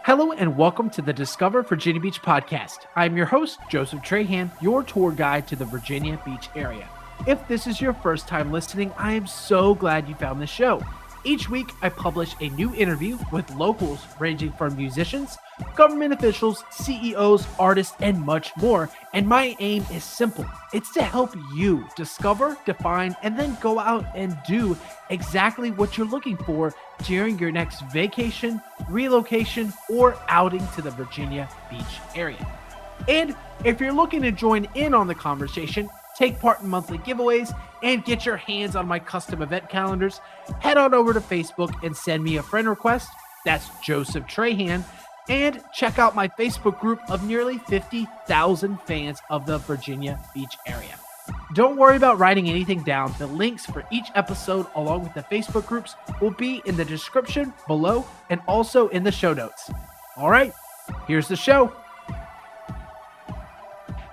Hello and welcome to the Discover Virginia Beach podcast. I'm your host, Joseph Trahan, your tour guide to the Virginia Beach area. If this is your first time listening, I am so glad you found this show. Each week, I publish a new interview with locals ranging from musicians, government officials, CEOs, artists, and much more. And my aim is simple. It's to help you discover, define, and then go out and do exactly what you're looking for during your next vacation, relocation, or outing to the Virginia Beach area. And if you're looking to join in on the conversation, take part in monthly giveaways, and get your hands on my custom event calendars, head on over to Facebook and send me a friend request. That's Joseph Trahan. And check out my Facebook group of nearly 50,000 fans of the Virginia Beach area. Don't worry about writing anything down. The links for each episode, along with the Facebook groups, will be in the description below and also in the show notes. All right, here's the show.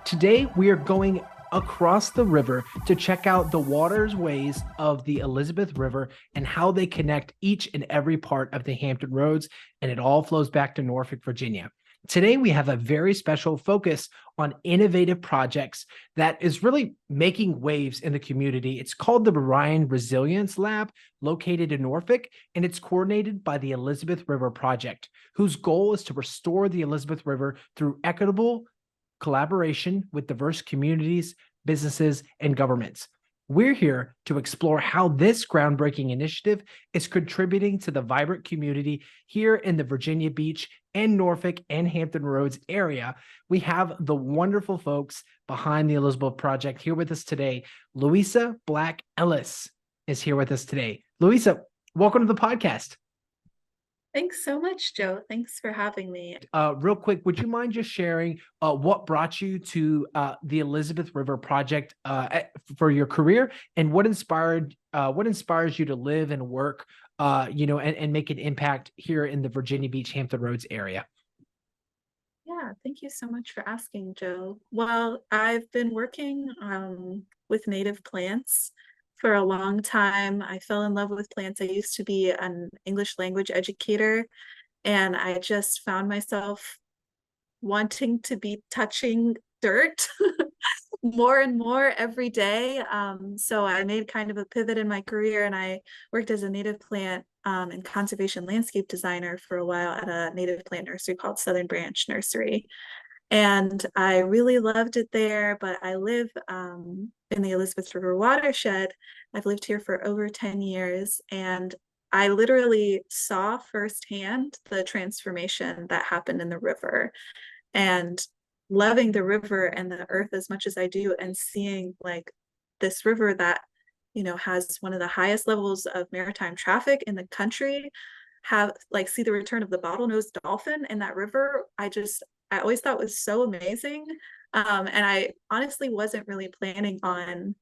Today, we are going across the river to check out the waterways of the Elizabeth River and how they connect each and every part of the Hampton Roads, and it all flows back to Norfolk, Virginia. Today, we have a very special focus on innovative projects that is really making waves in the community. It's called the Marine Resilience Lab, located in Norfolk, and it's coordinated by the Elizabeth River Project, whose goal is to restore the Elizabeth River through equitable collaboration with diverse communities, businesses, and governments. We're here to explore how this groundbreaking initiative is contributing to the vibrant community here in the Virginia Beach and Norfolk and Hampton Roads area. We have the wonderful folks behind the Elizabeth Project here with us today. Luisa Black Ellis is here with us today. Luisa, welcome to the podcast. Thanks so much, Joe. Thanks for having me. Real quick, would you mind just sharing what brought you to the Elizabeth River Project for your career, and what inspires you to live and work, and make an impact here in the Virginia Beach, Hampton Roads area? Yeah, thank you so much for asking, Joe. Well, I've been working with native plants for a long time. I fell in love with plants. I used to be an English language educator, and I just found myself wanting to be touching dirt more and more every day. So I made kind of a pivot in my career, and I worked as a native plant and conservation landscape designer for a while at a native plant nursery called Southern Branch Nursery. And I really loved it there, but I live in the Elizabeth River watershed. I've lived here for over 10 years, and I literally saw firsthand the transformation that happened in the river. And loving the river and the earth as much as I do, and seeing like this river that, has one of the highest levels of maritime traffic in the country, see the return of the bottlenose dolphin in that river. I always thought was so amazing. And I honestly wasn't really planning on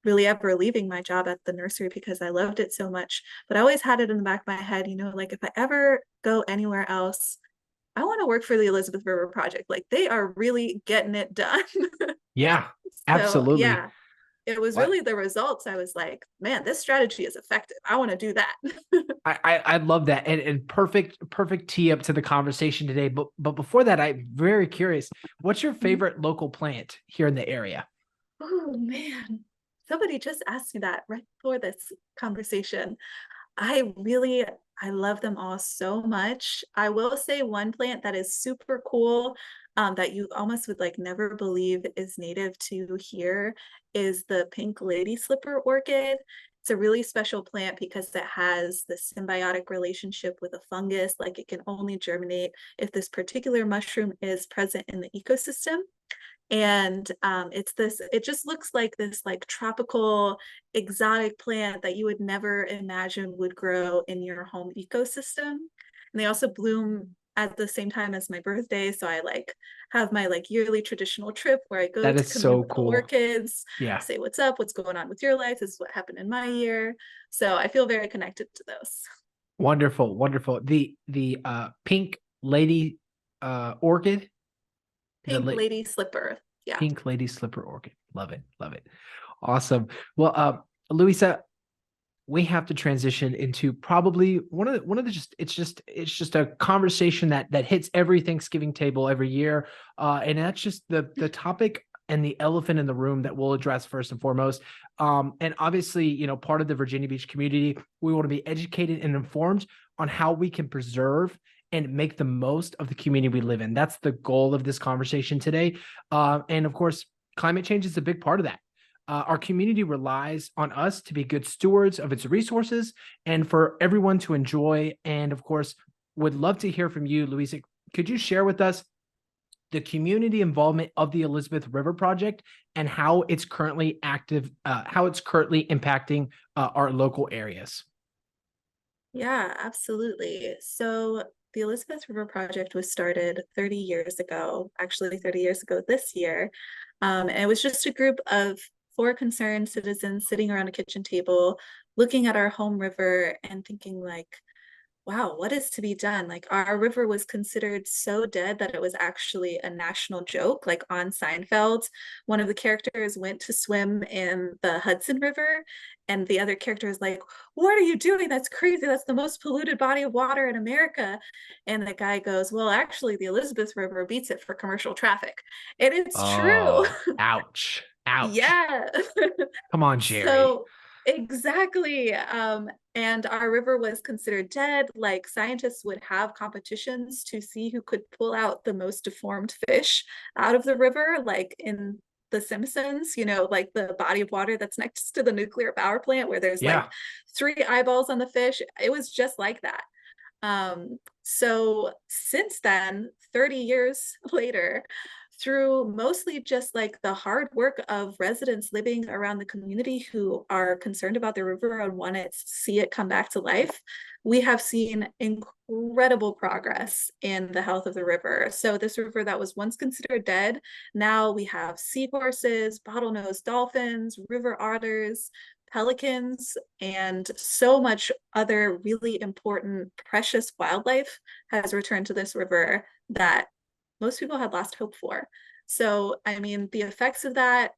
really ever leaving my job at the nursery because I loved it so much. But I always had it in the back of my head, like if I ever go anywhere else, I want to work for the Elizabeth River Project. Like they are really getting it done. Yeah, So absolutely. yeah, it was really the results. I was like, man, this strategy is effective. I want to do that. I love that, and perfect tee up to the conversation today. But before that, I'm very curious. What's your favorite local plant here in the area? Oh man, somebody just asked me that right before this conversation. I love them all so much. I will say one plant that is super cool, that you almost would like never believe is native to here, is the pink lady slipper orchid. It's a really special plant because it has this symbiotic relationship with a fungus. Like it can only germinate if this particular mushroom is present in the ecosystem. And it just looks like this like tropical exotic plant that you would never imagine would grow in your home ecosystem. And they also bloom at the same time as my birthday, so I like have my like yearly traditional trip where I go That to is commune so with the cool. orchids, Yeah. say what's up, what's going on with your life, this is what happened in my year. So I feel very connected to those. Wonderful. The pink lady orchid. Pink lady slipper. Yeah. Pink lady slipper orchid. Love it. Awesome. Well, Luisa, we have to transition into probably one of the it's just a conversation that hits every Thanksgiving table every year, and that's just the topic and the elephant in the room that we'll address first and foremost. And obviously, part of the Virginia Beach community, we want to be educated and informed on how we can preserve and make the most of the community we live in. That's the goal of this conversation today. And of course, climate change is a big part of that. Our community relies on us to be good stewards of its resources and for everyone to enjoy. And of course, would love to hear from you, Luisa. Could you share with us the community involvement of the Elizabeth River Project and how it's currently impacting our local areas? Yeah, absolutely. So the Elizabeth River Project was started 30 years ago, actually 30 years ago this year. And it was just a group of four concerned citizens sitting around a kitchen table, looking at our home river and thinking like, wow, what is to be done? Like our river was considered so dead that it was actually a national joke. Like on Seinfeld, one of the characters went to swim in the Hudson River, and the other character is like, "What are you doing? That's crazy. That's the most polluted body of water in America." And the guy goes, "Well, actually, the Elizabeth River beats it for commercial traffic." And it's true. Oh, ouch. Ouch. Yeah. Come on, Jerry. So exactly. And our river was considered dead. Like scientists would have competitions to see who could pull out the most deformed fish out of the river, like in The Simpsons, like the body of water that's next to the nuclear power plant where there's like Yeah. three eyeballs on the fish. It was just like that. So since then, 30 years later, through mostly just like the hard work of residents living around the community who are concerned about the river and want to see it come back to life, we have seen incredible progress in the health of the river. So this river that was once considered dead, now we have seahorses, bottlenose dolphins, river otters, pelicans, and so much other really important, precious wildlife has returned to this river that most people had lost hope for. So, I mean, the effects of that,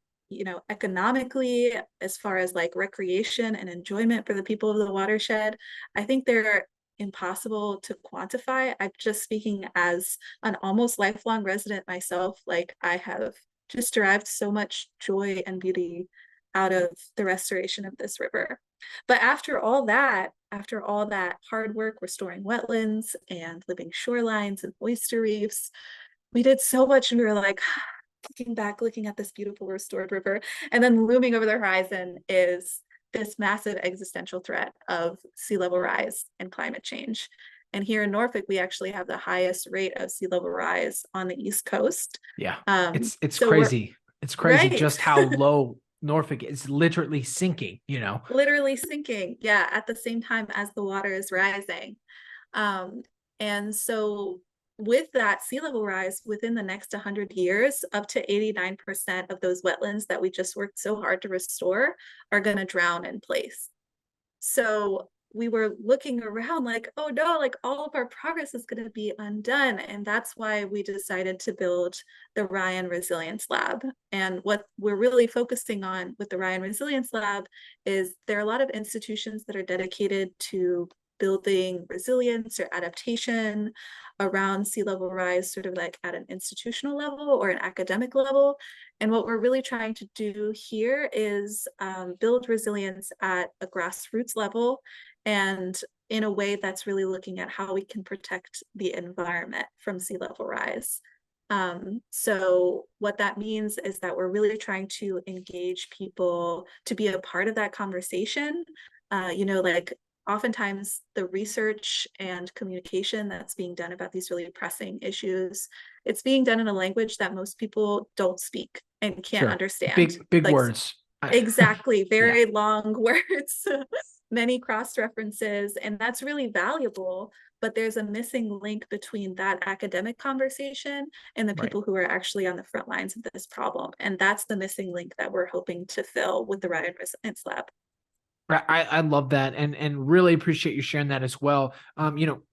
economically, as far as like recreation and enjoyment for the people of the watershed, I think they're impossible to quantify. I'm just speaking as an almost lifelong resident myself. Like, I have just derived so much joy and beauty out of the restoration of this river. But after all that hard work restoring wetlands and living shorelines and oyster reefs, we did so much, and we were like, looking back, looking at this beautiful restored river, and then looming over the horizon is this massive existential threat of sea level rise and climate change. And here in Norfolk, we actually have the highest rate of sea level rise on the East Coast. Yeah. It's So we're crazy. It's crazy right. just how low Norfolk is literally sinking. Literally sinking, yeah, at the same time as the water is rising. Um, and so with that sea level rise within the next 100 years, up to 89% of those wetlands that we just worked so hard to restore are going to drown in place. So we were looking around like, oh no, like all of our progress is going to be undone. And that's why we decided to build the Ryan Resilience Lab. And what we're really focusing on with the Ryan Resilience Lab is there are a lot of institutions that are dedicated to building resilience or adaptation around sea level rise, sort of like at an institutional level or an academic level. And what we're really trying to do here is build resilience at a grassroots level and in a way that's really looking at how we can protect the environment from sea level rise. So what that means is that we're really trying to engage people to be a part of that conversation. Like oftentimes the research and communication that's being done about these really pressing issues, it's being done in a language that most people don't speak and can't Sure. understand. Big Like words. exactly, Yeah. very long words, many cross references, and that's really valuable. But there's a missing link between that academic conversation and the Right. people who are actually on the front lines of this problem. And that's the missing link that we're hoping to fill with the Ryan Resilience Lab. I love that and really appreciate you sharing that as well.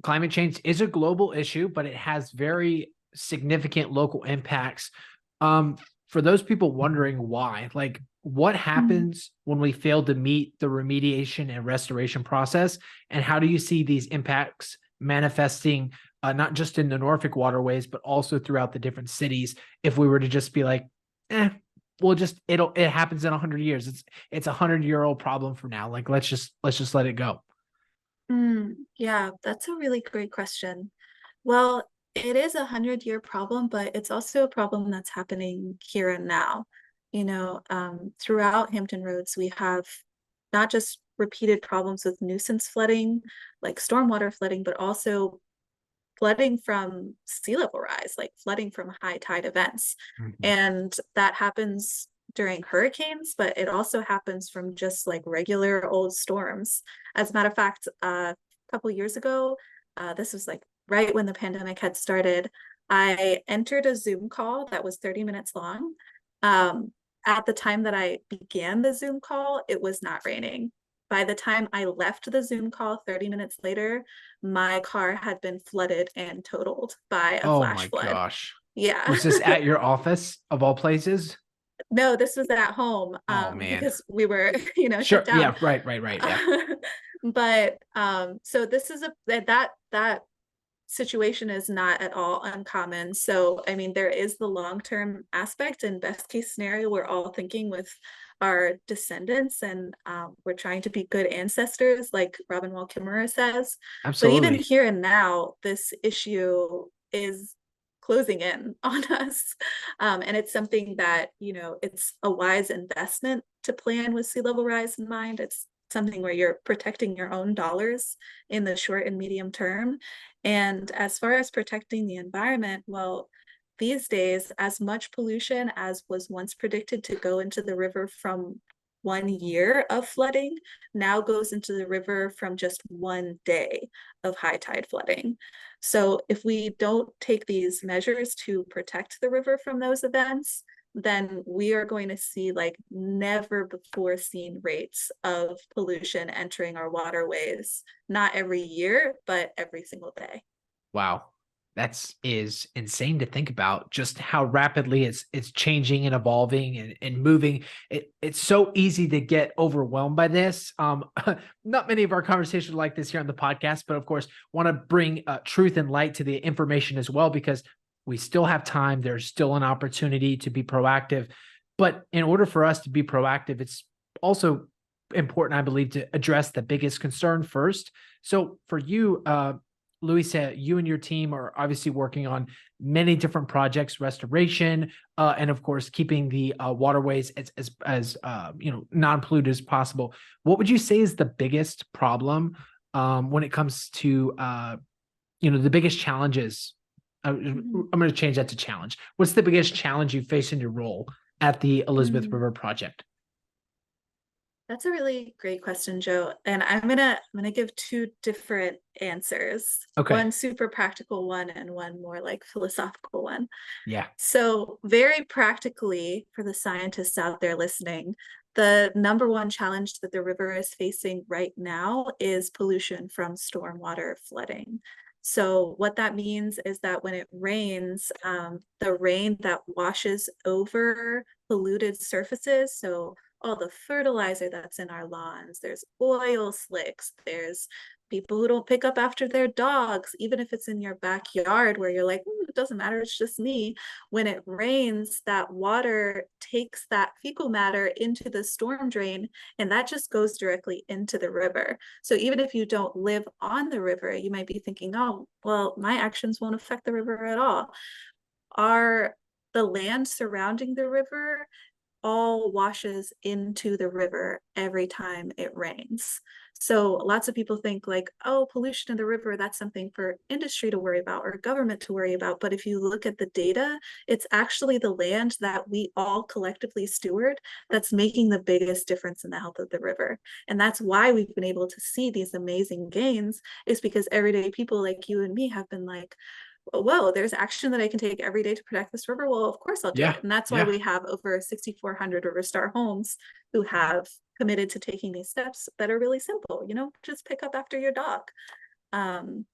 Climate change is a global issue, but it has very significant local impacts. For those people wondering why, like what Mhm. happens when we fail to meet the remediation and restoration process? And how do you see these impacts manifesting, not just in the Norfolk waterways, but also throughout the different cities? If we were to just be like, we'll just, it happens in 100 years. It's 100-year-old problem for now. Like, let's just let it go. Yeah, that's a really great question. Well, it is a 100-year problem, but it's also a problem that's happening here and now. Throughout Hampton Roads, we have not just repeated problems with nuisance flooding, like stormwater flooding, but also flooding from sea level rise, like flooding from high tide events. Mhm. And that happens during hurricanes, but it also happens from just like regular old storms. As a matter of fact, a couple years ago, this was like right when the pandemic had started, I entered a Zoom call that was 30 minutes long. Um, at the time that I began the Zoom call, it was not raining. By the time I left the Zoom call 30 minutes later, my car had been flooded and totaled by a Oh flash my flood. gosh. Yeah. Was this at your office of all places? No, this was at home, Oh man. because we were, shut Sure. down. Yeah. Right. Yeah. But so this is that situation is not at all uncommon. So, I mean, there is the long-term aspect, and best case scenario, we're all thinking with our descendants, and we're trying to be good ancestors, like Robin Wall Kimmerer says. But even Absolutely. here and now, this issue is closing in on us. And it's something that, it's a wise investment to plan with sea level rise in mind. It's something where you're protecting your own dollars in the short and medium term. And as far as protecting the environment, well, these days, as much pollution as was once predicted to go into the river from 1 year of flooding now goes into the river from just 1 day of high tide flooding. So if we don't take these measures to protect the river from those events, then we are going to see like never before seen rates of pollution entering our waterways, not every year, but every single day. Wow. That's is insane to think about, just how rapidly it's changing and evolving and moving. It's so easy to get overwhelmed by this. Not many of our conversations are like this here on the podcast, but of course, want to bring truth and light to the information as well, because we still have time. There's still an opportunity to be proactive. But in order for us to be proactive, it's also important, I believe, to address the biggest concern first. So for you, Luisa, you and your team are obviously working on many different projects, restoration, and of course, keeping the waterways as non-polluted as possible. What would you say is the biggest problem when it comes to the biggest challenges? I'm going to change that to challenge. What's the biggest challenge you face in your role at the Elizabeth Mm-hmm. River Project? That's a really great question, Joe. And I'm gonna give two different answers. Okay. One super practical one and one more like philosophical one. Yeah. So, very practically, for the scientists out there listening, the number one challenge that the river is facing right now is pollution from stormwater flooding. So, what that means is that when it rains, the rain that washes over polluted surfaces, so all the fertilizer that's in our lawns, there's oil slicks, there's people who don't pick up after their dogs, even if it's in your backyard where you're like, it doesn't matter, it's just me. When it rains, that water takes that fecal matter into the storm drain, and that just goes directly into the river. So even if you don't live on the river, you might be thinking, oh, well, my actions won't affect the river at all. Are the land surrounding the river all washes into the river every time it rains. So lots of people think like, oh, pollution in the river, that's something for industry to worry about or government to worry about. But if you look at the data, it's actually the land that we all collectively steward that's making the biggest difference in the health of the river. And that's why we've been able to see these amazing gains, is because everyday people like you and me have been like, whoa, there's action that I can take every day to protect this river. Well, of course I'll do Yeah. it. And that's why Yeah. we have over 6,400 River Star homes who have committed to taking these steps that are really simple, just pick up after your dog. Um,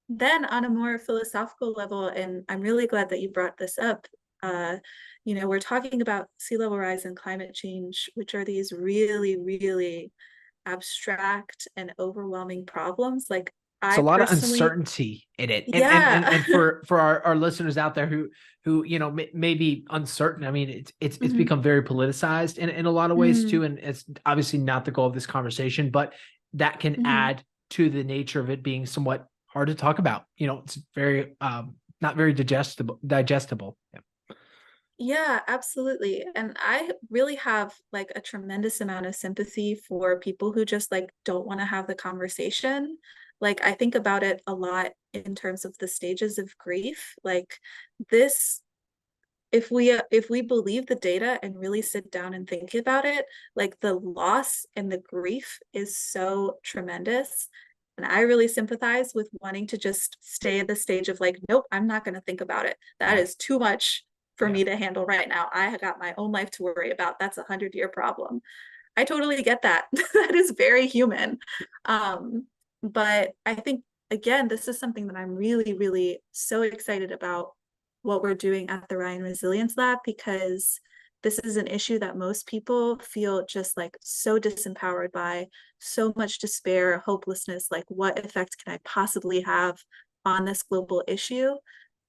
then on a more philosophical level, and I'm really glad that you brought this up, uh, we're talking about sea level rise and climate change, which are these really, really abstract and overwhelming problems. Like It's a I lot of personally, uncertainty in it, and yeah. for our listeners out there who may be uncertain. I mean, it's Mhm. become very politicized in a lot of ways too, Mm, and it's obviously not the goal of this conversation, but that can mhm. add to the nature of it being somewhat hard to talk about. It's very not very digestible. Yeah. Yeah, absolutely. And I really have like a tremendous amount of sympathy for people who just like don't want to have the conversation. Like I think about it a lot in terms of the stages of grief. Like this, if we believe the data and really sit down and think about it, like the loss and the grief is so tremendous. And I really sympathize with wanting to just stay at the stage of like, nope, I'm not going to think about it. That Yeah. is too much for Yeah. me to handle right now. I have got my own life to worry about. That's 100-year problem. I totally get that. That is very human. But I think, again, this is something that I'm really, really so excited about what we're doing at the Ryan Resilience Lab, because this is an issue that most people feel just like so disempowered by, so much despair, hopelessness. Like, what effect can I possibly have on this global issue?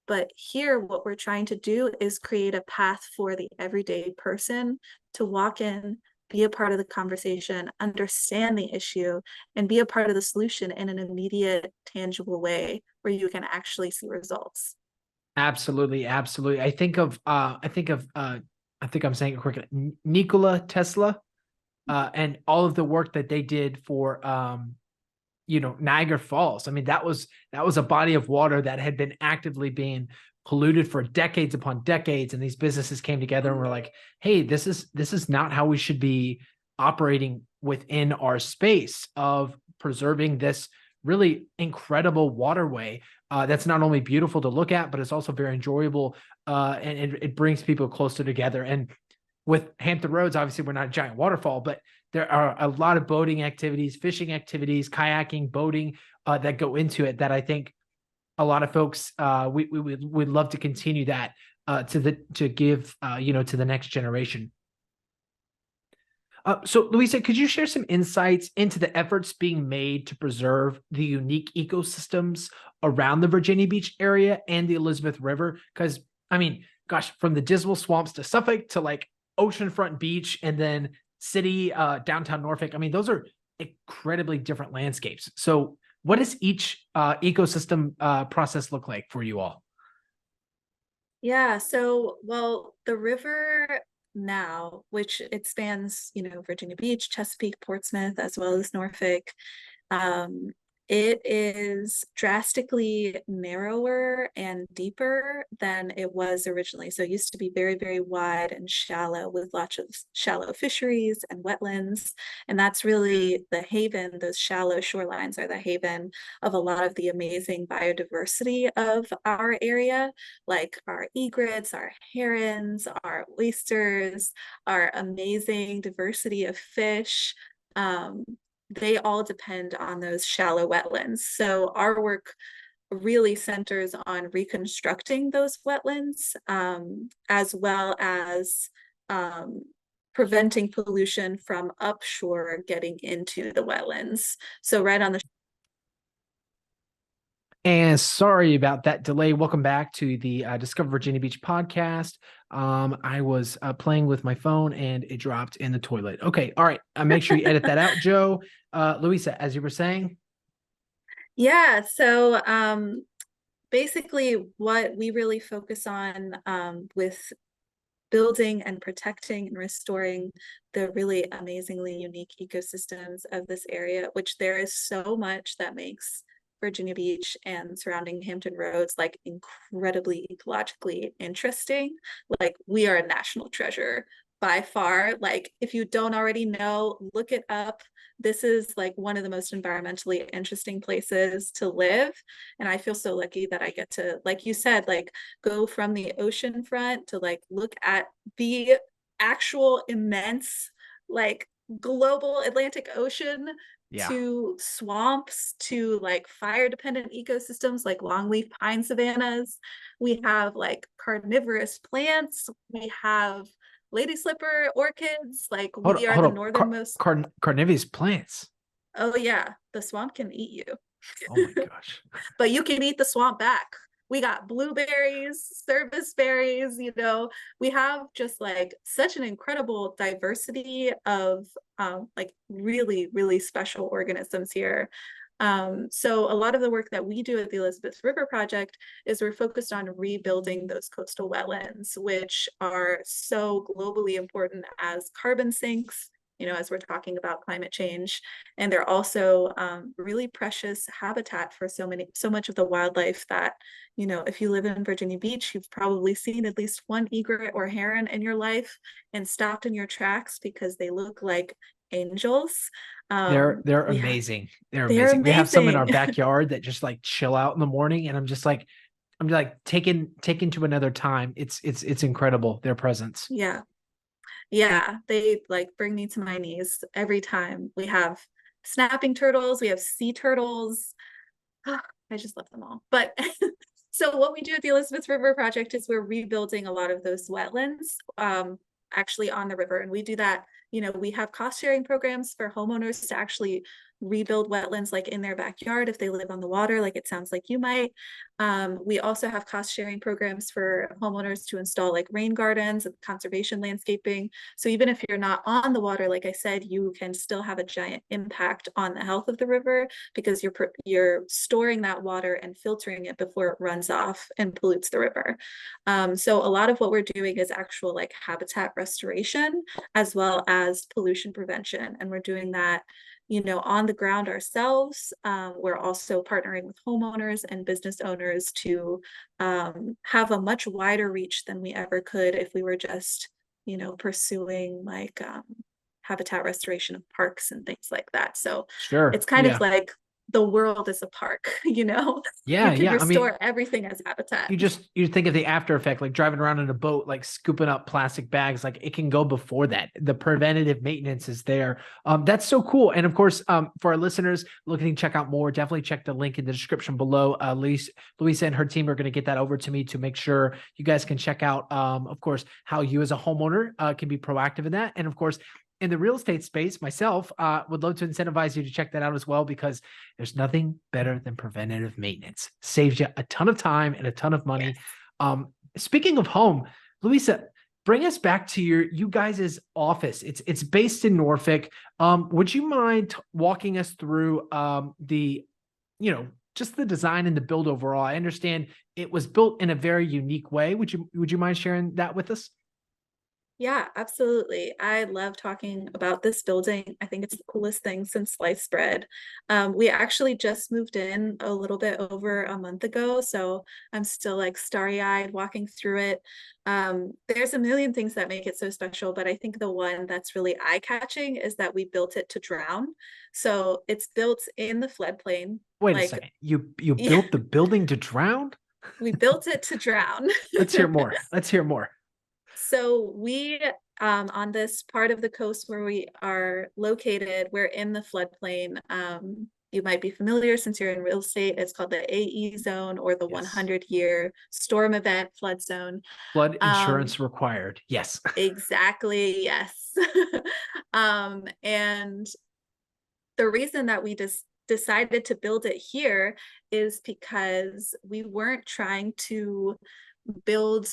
But here, what we're trying to do is create a path for the everyday person to walk in, be a part of the conversation, understand the issue, and be a part of the solution in an immediate, tangible way where you can actually see results. Absolutely, absolutely. I think I'm saying it correctly. Nikola Tesla, and all of the work that they did for Niagara Falls. I mean, that was a body of water that had been actively being polluted for decades upon decades, and these businesses came together and were like, "Hey, this is not how we should be operating within our space of preserving this really incredible waterway that's not only beautiful to look at, but it's also very enjoyable, and it brings people closer together." And with Hampton Roads, obviously, we're not a giant waterfall, but there are a lot of boating activities, fishing activities, kayaking, boating that go into it. That I think a lot of folks we would love to continue that to give to the next generation. So, Luisa, could you share some insights into the efforts being made to preserve the unique ecosystems around the Virginia Beach area and the Elizabeth River? Because, I mean, gosh, from the dismal swamps to Suffolk to like oceanfront beach and then city, downtown Norfolk, I mean, those are incredibly different landscapes. So, what does each ecosystem process look like for you all? Yeah, so, well, the river now, which it spans, Virginia Beach, Chesapeake, Portsmouth, as well as Norfolk, um, it is drastically narrower and deeper than it was originally. So it used to be very, very wide and shallow with lots of shallow fisheries and wetlands. And that's really the haven. Those shallow shorelines are the haven of a lot of the amazing biodiversity of our area, like our egrets, our herons, our oysters, our amazing diversity of fish. Um, they all depend on those shallow wetlands. So our work really centers on reconstructing those wetlands, as well as um, preventing pollution from upshore getting into the wetlands. So right on the And sorry about that delay. Welcome back to the Discover Virginia Beach podcast. I was playing with my phone and it dropped in the toilet. Okay, all right. Make sure you edit that out, Joe. Luisa, as you were saying. Yeah, so basically what we really focus on with building and protecting and restoring the really amazingly unique ecosystems of this area, which there is so much that makes Virginia Beach and surrounding Hampton Roads like incredibly ecologically interesting. Like we are a national treasure by far. Like if you don't already know, look it up. This is like one of the most environmentally interesting places to live. And I feel so lucky that I get to, like you said, like go from the ocean front to like look at the actual immense like global Atlantic Ocean Yeah. to swamps to like fire dependent ecosystems like longleaf pine savannas. We have like carnivorous plants. We have lady slipper orchids. Like Hold we up, are hold the up. northernmost. Carnivorous plants. Oh yeah, the swamp can eat you, Oh my gosh. but you can eat the swamp back. We got blueberries, service berries, we have just like such an incredible diversity of like really, really special organisms here. So a lot of the work that we do at the Elizabeth River Project is we're focused on rebuilding those coastal wetlands, which are so globally important as carbon sinks, as we're talking about climate change. And they're also really precious habitat for so much of the wildlife that, if you live in Virginia Beach, you've probably seen at least one egret or heron in your life and stopped in your tracks because they look like angels. They're We have amazing. They're They're amazing. We have some in our amazing. backyard that just like chill out in the morning, and I'm like taken to another time. It's incredible, their presence. Yeah. Yeah, they like bring me to my knees every time. We have snapping turtles, we have sea turtles. I just love them all. But so what we do at the Elizabeth River Project is we're rebuilding a lot of those wetlands actually on the river. And we do that, we have cost sharing programs for homeowners to actually rebuild wetlands like in their backyard if they live on the water, like it sounds like you might. We also have cost sharing programs for homeowners to install like rain gardens and conservation landscaping. So even if you're not on the water, like I said, you can still have a giant impact on the health of the river because you're storing that water and filtering it before it runs off and pollutes the river. So a lot of what we're doing is actual like habitat restoration as well as pollution prevention. And we're doing that on the ground ourselves. We're also partnering with homeowners and business owners to have a much wider reach than we ever could if we were just, pursuing like habitat restoration of parks and things like that. So Sure. it's kind of Yeah. like the world is a park, Yeah. you could Yeah. I mean, restore everything as habitat. you think of the after effect, like driving around in a boat, like scooping up plastic bags, like it can go before that. The preventative maintenance is there. That's so cool. And of course, for our listeners looking to check out more, definitely check the link in the description below. Luisa and her team are going to get that over to me to make sure you guys can check out, of course, how you as a homeowner can be proactive in that. And of course, in the real estate space, myself would love to incentivize you to check that out as well, because there's nothing better than preventative maintenance. Saves you a ton of time and a ton of Yes. money. Speaking of home, Luisa, bring us back to you guys' office. It's based in Norfolk. Would you mind walking us through just the design and the build overall? I understand it was built in a very unique way. Would you mind sharing that with us? Yeah, absolutely. I love talking about this building. I think it's the coolest thing since sliced bread. We actually just moved in a little bit over a month ago, so I'm still like starry-eyed walking through it. There's a million things that make it so special, but I think the one that's really eye-catching is that we built it to drown. So it's built in the floodplain. Wait a Like, second. You yeah, built the building to drown? we built it to drown. Let's hear more. Let's hear more. So we, on this part of the coast where we are located, we're in the floodplain. You might be familiar since you're in real estate. It's called the AE zone, or the Yes. 100-year storm event flood zone. Flood Um, insurance required. Yes. exactly, yes. And the reason that we just decided to build it here is because we weren't trying to build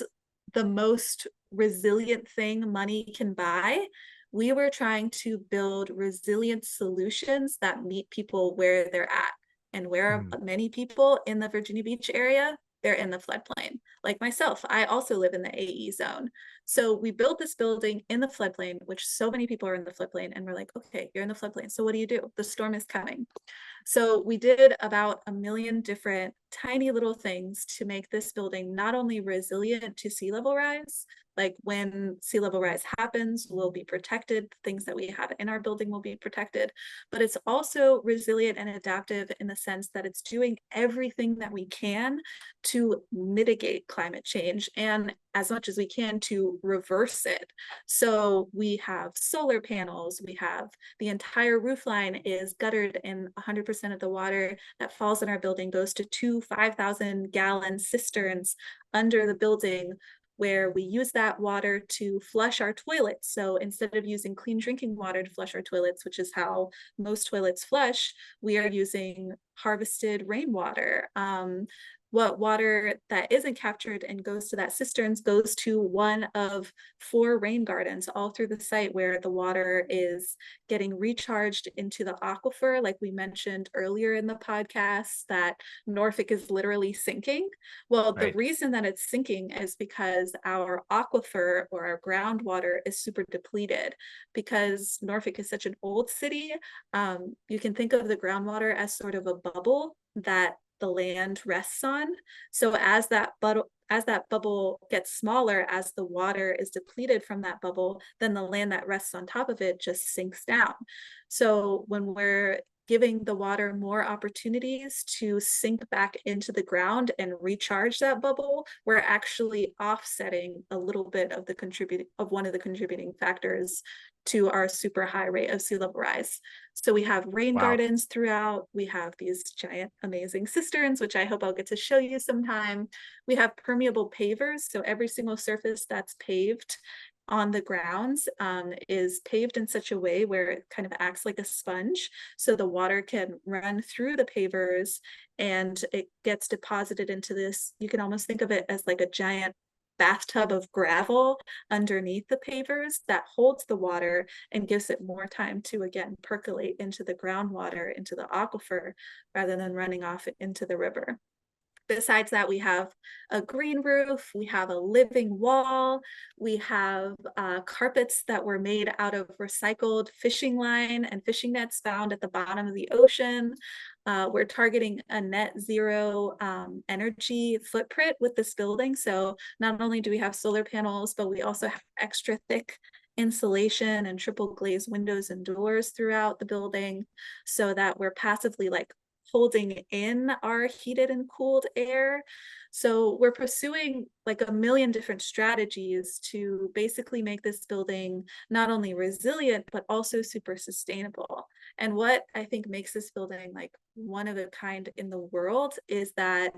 the most resilient thing money can buy. We were trying to build resilient solutions that meet people where they're at. And where Mm. many people in the Virginia Beach area, they're in the floodplain. Like myself, I also live in the AE zone. So we built this building in the floodplain, which so many people are in the floodplain. And we're like, okay, you're in the floodplain. So what do you do? The storm is coming. So we did about a million different tiny little things to make this building not only resilient to sea level rise, like when sea level rise happens, we'll be protected. Things that we have in our building will be protected, but it's also resilient and adaptive in the sense that it's doing everything that we can to mitigate climate change. And as much as we can to reverse it. So we have solar panels, we have the entire roof line is guttered, and 100% of the water that falls in our building goes to two 5,000 gallon cisterns under the building, where we use that water to flush our toilets. So instead of using clean drinking water to flush our toilets, which is how most toilets flush, we are using harvested rainwater. What water that isn't captured and goes to that cisterns goes to one of 4 rain gardens all through the site, where the water is getting recharged into the aquifer. Like we mentioned earlier in the podcast, that Norfolk is literally sinking. Well, the Right. reason that it's sinking is because our aquifer, or our groundwater, is super depleted. Because Norfolk is such an old city, you can think of the groundwater as sort of a bubble that the land rests on. So as that bubble gets smaller, as the water is depleted from that bubble, then the land that rests on top of it just sinks down. So when we're giving the water more opportunities to sink back into the ground and recharge that bubble, we're actually offsetting a little bit of one of the contributing factors to our super high rate of sea level rise. So we have rain Wow. gardens throughout. We have these giant, amazing cisterns, which I hope I'll get to show you sometime. We have permeable pavers. So every single surface that's paved on the grounds is paved in such a way where it kind of acts like a sponge. So the water can run through the pavers and it gets deposited into this. You can almost think of it as like a giant bathtub of gravel underneath the pavers that holds the water and gives it more time to, again, percolate into the groundwater, into the aquifer, rather than running off into the river. Besides that, we have a green roof, we have a living wall, we have carpets that were made out of recycled fishing line and fishing nets found at the bottom of the ocean. We're targeting a net zero energy footprint with this building. So not only do we have solar panels, but we also have extra thick insulation and triple glazed windows and doors throughout the building, so that we're passively like holding in our heated and cooled air. So we're pursuing like a million different strategies to basically make this building not only resilient, but also super sustainable. And what I think makes this building like one of a kind in the world is that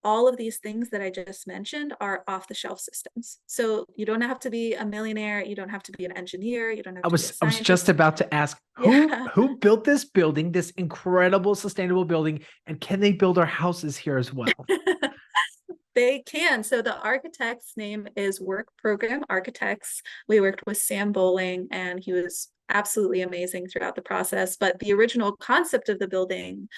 all of these things that I just mentioned are off the shelf systems. So you don't have to be a millionaire, you don't have to be an engineer, you don't have I to be a was just scientist. about to ask Yeah. who built this building, this incredible sustainable building, and can they build our houses here as well? They can. So the architect's name is Work Program Architects. We worked with Sam Bowling, and he was absolutely amazing throughout the process. But the original concept of the building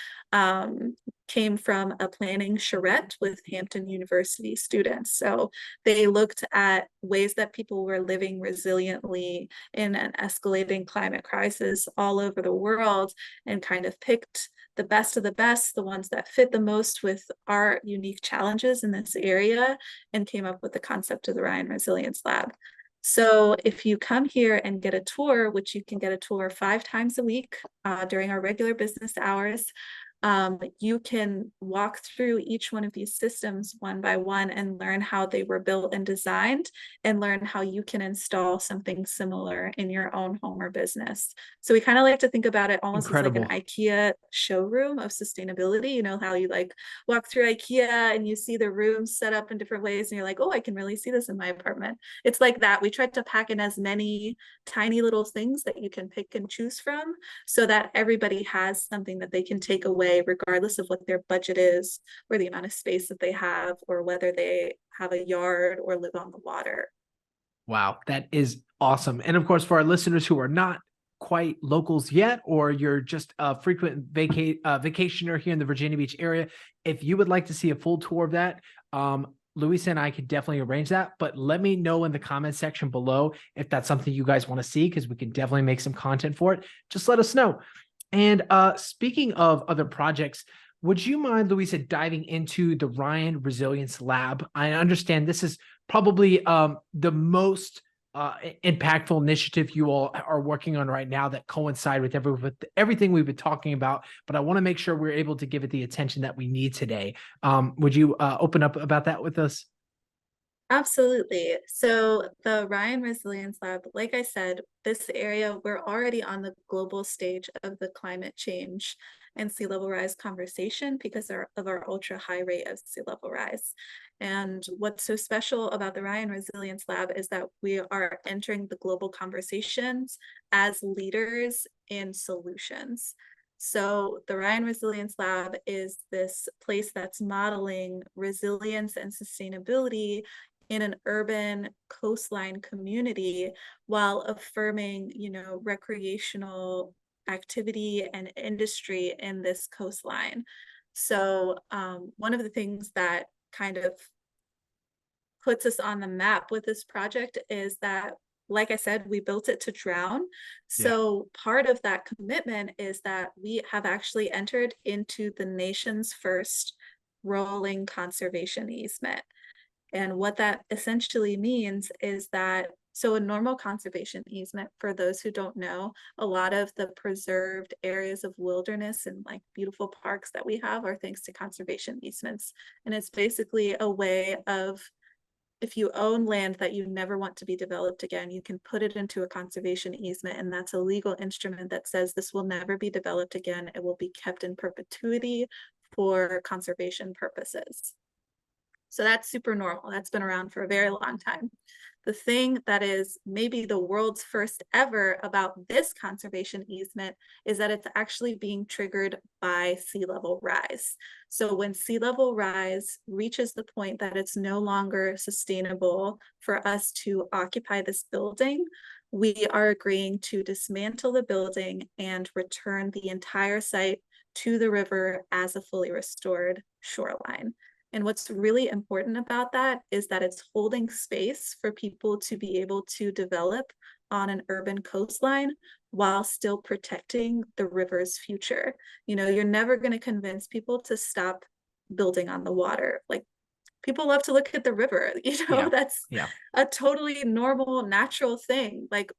came from a planning charrette with Hampton University students. So they looked at ways that people were living resiliently in an escalating climate crisis all over the world, and kind of picked the best of the best, the ones that fit the most with our unique challenges in this area, and came up with the concept of the Ryan Resilience Lab. So if you come here and get a tour, which you can get a tour 5 times a week during our regular business hours, you can walk through each one of these systems one by one and learn how they were built and designed, and learn how you can install something similar in your own home or business. So we kind of like to think about it almost as like an Incredible. IKEA showroom of sustainability. You know how you like walk through IKEA and you see the rooms set up in different ways and you're like, oh, I can really see this in my apartment. It's like that. We tried to pack in as many tiny little things that you can pick and choose from, so that everybody has something that they can take away, regardless of what their budget is, or the amount of space that they have, or whether they have a yard or live on the water. Wow, that is awesome. And of course, for our listeners who are not quite locals yet, or you're just a frequent vacationer here in the Virginia Beach area, if you would like to see a full tour of that, Luisa and I could definitely arrange that. But let me know in the comment section below if that's something you guys want to see, because we can definitely make some content for it. Just let us know. And speaking of other projects, would you mind, Luisa, diving into the Ryan Resilience Lab? I understand this is probably the most impactful initiative you all are working on right now that coincide with everything we've been talking about, but I want to make sure we're able to give it the attention that we need today. Would you open up about that with us? Absolutely. So the Ryan Resilience Lab, like I said, this area, we're already on the global stage of the climate change and sea level rise conversation because of our ultra high rate of sea level rise. And what's so special about the Ryan Resilience Lab is that we are entering the global conversations as leaders in solutions. So the Ryan Resilience Lab is this place that's modeling resilience and sustainability in an urban coastline community while affirming, recreational activity and industry in this coastline. So one of the things that kind of puts us on the map with this project is that, like I said, we built it to drown. Yeah. So part of that commitment is that we have actually entered into the nation's first rolling conservation easement. And what that essentially means is that, so a normal conservation easement, for those who don't know, a lot of the preserved areas of wilderness and like beautiful parks that we have are thanks to conservation easements. And it's basically a way of, if you own land that you never want to be developed again, you can put it into a conservation easement, and that's a legal instrument that says this will never be developed again. It will be kept in perpetuity for conservation purposes. So that's super normal. That's been around for a very long time. The thing that is maybe the world's first ever about this conservation easement is that it's actually being triggered by sea level rise. So when sea level rise reaches the point that it's no longer sustainable for us to occupy this building, we are agreeing to dismantle the building and return the entire site to the river as a fully restored shoreline. And what's really important about that is that it's holding space for people to be able to develop on an urban coastline while still protecting the river's future. You're never going to convince people to stop building on the water. Like, people love to look at the river, Yeah. that's Yeah. a totally normal, natural thing. Like,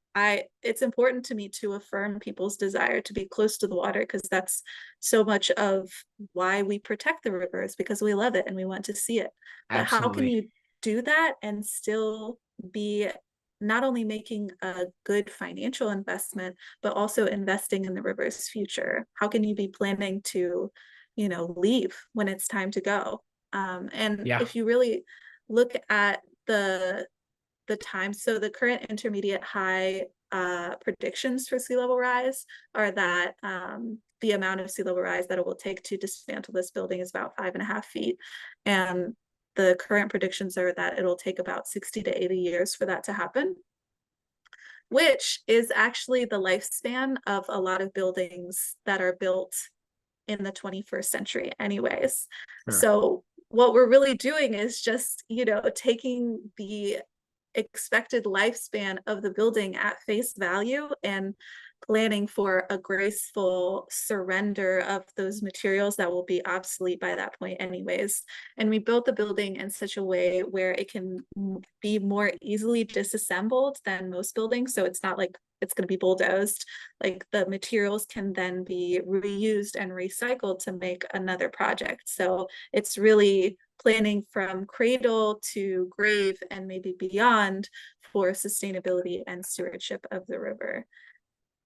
it's important to me to affirm people's desire to be close to the water, because that's so much of why we protect the rivers, because we love it and we want to see it. But how can Absolutely. you do that and still be not only making a good financial investment, but also investing in the river's future? How can you be planning to, leave when it's time to go? And Yeah. if you really look at the time, so the current intermediate high predictions for sea level rise are that the amount of sea level rise that it will take to dismantle this building is about 5.5 feet. And the current predictions are that it'll take about 60 to 80 years for that to happen, which is actually the lifespan of a lot of buildings that are built in the 21st century anyways. Sure. So what we're really doing is just, taking the expected lifespan of the building at face value and planning for a graceful surrender of those materials that will be obsolete by that point anyways. And we built the building in such a way where it can be more easily disassembled than most buildings. So it's not like it's going to be bulldozed. Like, the materials can then be reused and recycled to make another project. So it's really planning from cradle to grave and maybe beyond for sustainability and stewardship of the river.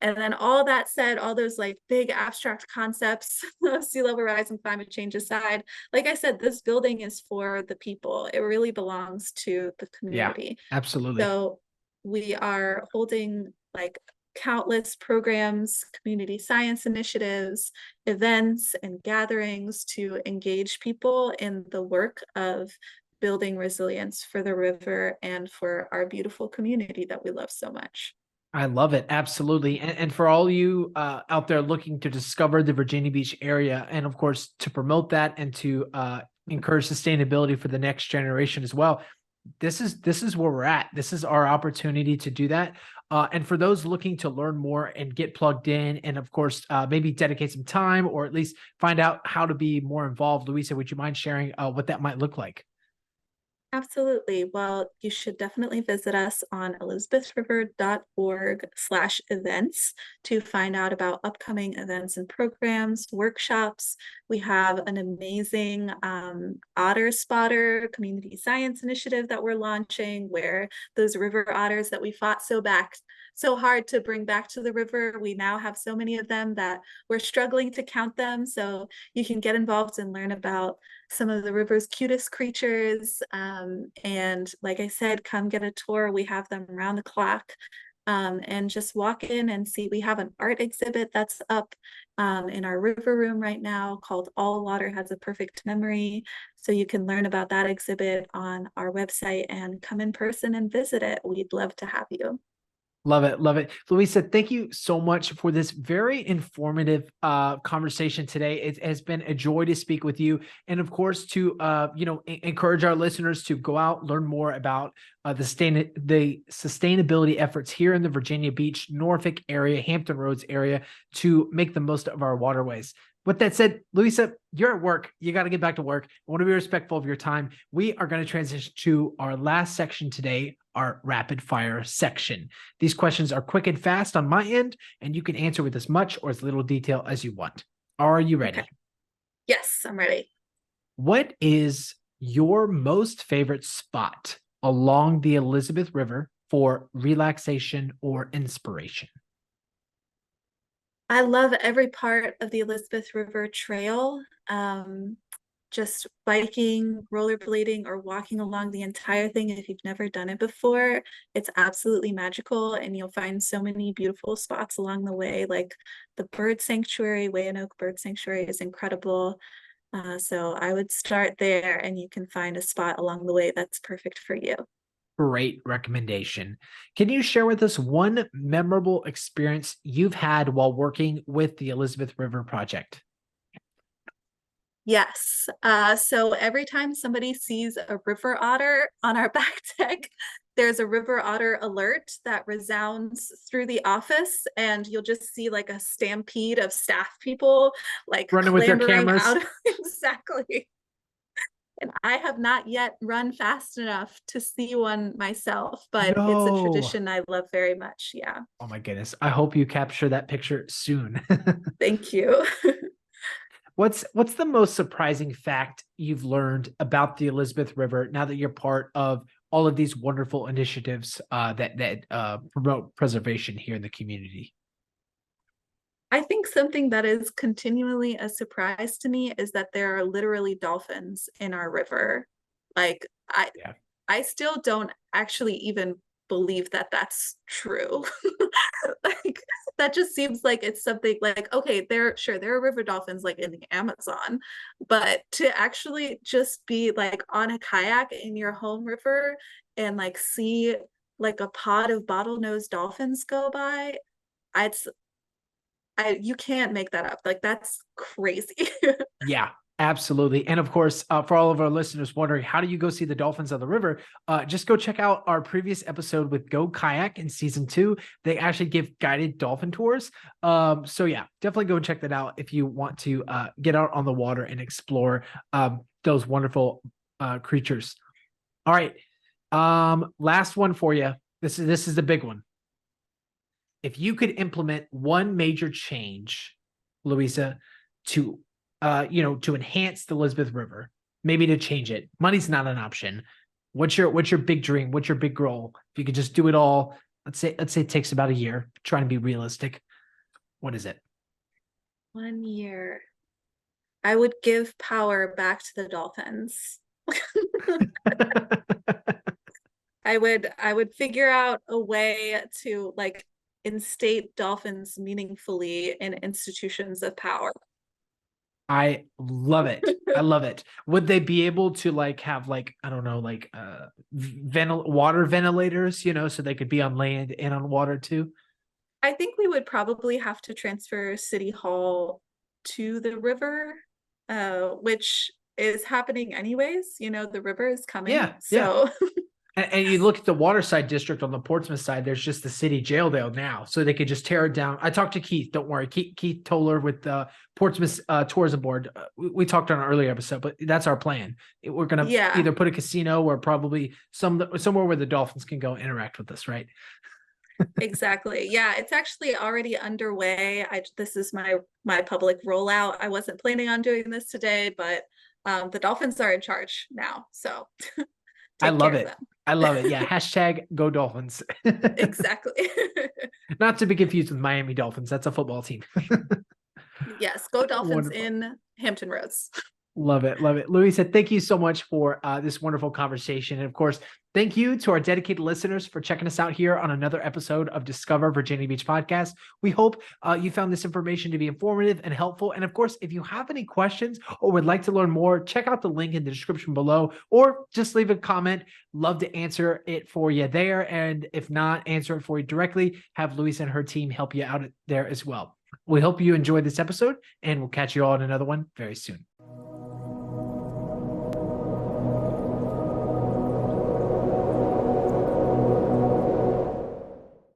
And then, all that said, all those like big abstract concepts of sea level rise and climate change aside, like I said, this building is for the people. It really belongs to the Yeah. community. Absolutely. So we are holding like countless programs, community science initiatives, events, and gatherings to engage people in the work of building resilience for the river and for our beautiful community that we love so much. I love it. Absolutely. And for all you out there looking to discover the Virginia Beach area, and of course, to promote that and to encourage sustainability for the next generation as well, this is where we're at. This is our opportunity to do that. And for those looking to learn more and get plugged in, and of course, maybe dedicate some time or at least find out how to be more involved, Luisa, would you mind sharing what that might look like? Absolutely. Well, you should definitely visit us on elizabethriver.org/events to find out about upcoming events and programs, workshops. We have an amazing otter spotter community science initiative that we're launching, where those river otters that we fought so hard to bring back to the river, we now have so many of them that we're struggling to count them. So you can get involved and learn about some of the river's cutest creatures. And like I said, come get a tour. We have them around the clock. And just walk in and see. We have an art exhibit that's up in our river room right now called All Water Has a Perfect Memory. So you can learn about that exhibit on our website and come in person and visit it. We'd love to have you. Love it. Love it. Luisa, thank you so much for this very informative conversation today. It has been a joy to speak with you. And of course, to encourage our listeners to go out, learn more about the sustainability efforts here in the Virginia Beach, Norfolk area, Hampton Roads area to make the most of our waterways. With that said, Luisa, you're at work. You got to get back to work. I want to be respectful of your time. We are going to transition to our last section today, our rapid fire section. These questions are quick and fast on my end, and you can answer with as much or as little detail as you want. Are you ready? Okay. Yes, I'm ready. What is your most favorite spot along the Elizabeth River for relaxation or inspiration? I love every part of the Elizabeth River Trail. Just biking, rollerblading, or walking along the entire thing. If you've never done it before, it's absolutely magical, and you'll find so many beautiful spots along the way. Like the bird sanctuary, Weyanoke Bird Sanctuary is incredible. So I would start there, and you can find a spot along the way that's perfect for you. Great recommendation. Can you share with us one memorable experience you've had while working with the Elizabeth River Project? Yes. So every time somebody sees a river otter on our back deck, there's a river otter alert that resounds through the office, and you'll just see like a stampede of staff people like Running with their clambering cameras. out. Exactly. And I have not yet run fast enough to see one myself, but it's a No. tradition I love very much. Yeah. Oh my goodness. I hope you capture that picture soon. Thank you. What's the most surprising fact you've learned about the Elizabeth River now that you're part of all of these wonderful initiatives that promote preservation here in the community? I think something that is continually a surprise to me is that there are literally dolphins in our river. Like Yeah. I still don't actually even believe that that's true. Like that just seems like it's something like, okay, there are river dolphins like in the Amazon, but to actually just be like on a kayak in your home river and like see like a pod of bottlenose dolphins go by, it's you can't make that up. Like that's crazy. Yeah, absolutely. And of course, for all of our listeners wondering, how do you go see the dolphins on the river? Just go check out our previous episode with Go Kayak in season 2. They actually give guided dolphin tours. So yeah, definitely go and check that out if you want to get out on the water and explore those wonderful creatures. All right. Last one for you. This is the big one. If you could implement one major change, Luisa, to to enhance the Elizabeth River, maybe to change it. Money's not an option. What's your big dream? What's your big goal? If you could just do it all, let's say it takes about a year. Trying to be realistic. What is it? 1 year. I would give power back to the dolphins. I would figure out a way to like instate dolphins meaningfully in institutions of power. I love it. I love it. Would they be able to like have like, I don't know, like water ventilators, so they could be on land and on water too? I think we would probably have to transfer City Hall to the river, which is happening anyways. The river is coming. Yeah, yeah. So And you look at the Waterside district on the Portsmouth side, there's just the city jail there now. So they could just tear it down. I talked to Keith, don't worry. Keith Toller with the Portsmouth Tourism Board. We talked on an earlier episode, but that's our plan. We're going to Yeah, either put a casino or probably somewhere where the Dolphins can go interact with us, right? exactly. Yeah, it's actually already underway. This is my public rollout. I wasn't planning on doing this today, but the Dolphins are in charge now. So I take love care of it. them. I love it. Yeah. Hashtag go Dolphins. Exactly. Not to be confused with Miami Dolphins. That's a football team. Yes, go Dolphins Wonderful. in Hampton Roads. Love it. Love it. Luisa, thank you so much for this wonderful conversation. And of course, thank you to our dedicated listeners for checking us out here on another episode of Discover Virginia Beach Podcast. We hope you found this information to be informative and helpful. And of course, if you have any questions or would like to learn more, check out the link in the description below, or just leave a comment. Love to answer it for you there. And if not, answer it for you directly. Have Luisa and her team help you out there as well. We hope you enjoyed this episode, and we'll catch you all in another one very soon.